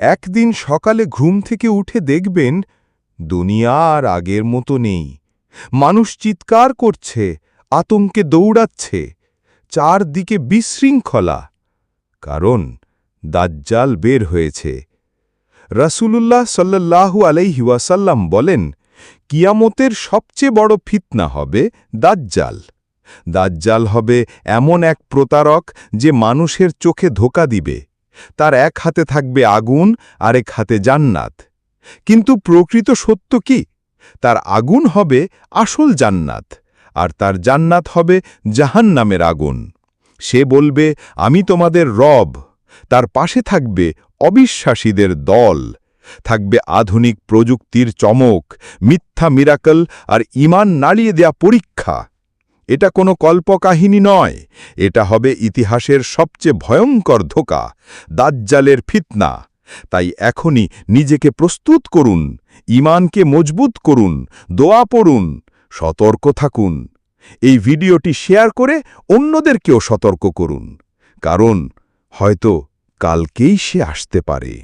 একদিন সকালে ঘুম থেকে উঠে দেখবেন দুনিয়া আর আগের মতো নেই। মানুষ চিৎকার করছে, আতঙ্কে দৌড়াচ্ছে, চারদিকে বিশৃঙ্খলা। কারণ দাজ্জাল বের হয়েছে। রাসূলুল্লাহ সাল্লাল্লাহু আলাইহি ওয়াসাল্লাম বলেন, কিয়ামতের সবচেয়ে বড় ফিতনা হবে দাজ্জাল। দাজ্জাল হবে এমন এক প্রতারক যে মানুষের চোখে ধোঁকা দিবে। তার এক হাতে থাকবে আগুন, আরেক হাতে জান্নাত। কিন্তু প্রকৃত সত্য কি? তার আগুন হবে আসল জান্নাত, আর তার জান্নাত হবে জাহান্নামের আগুন। সে বলবে, আমি তোমাদের রব। তার পাশে থাকবে অবিশ্বাসীদের দল, থাকবে আধুনিক প্রযুক্তির চমক, মিথ্যা মিরাকল আর ঈমান নাড়িয়ে দেয়া পরীক্ষা। এটা কোনো কল্পকাহিনী নয়, এটা হবে ইতিহাসের সবচেয়ে ভয়ঙ্কর ধোঁকা, দাজ্জালের ফিতনা। তাই এখনই নিজেকে প্রস্তুত করুন, ঈমানকে মজবুত করুন, দোয়া পড়ুন, সতর্ক থাকুন। এই ভিডিওটি শেয়ার করে অন্যদেরকেও সতর্ক করুন, কারণ হয়তো কালকেই সে আসতে পারে।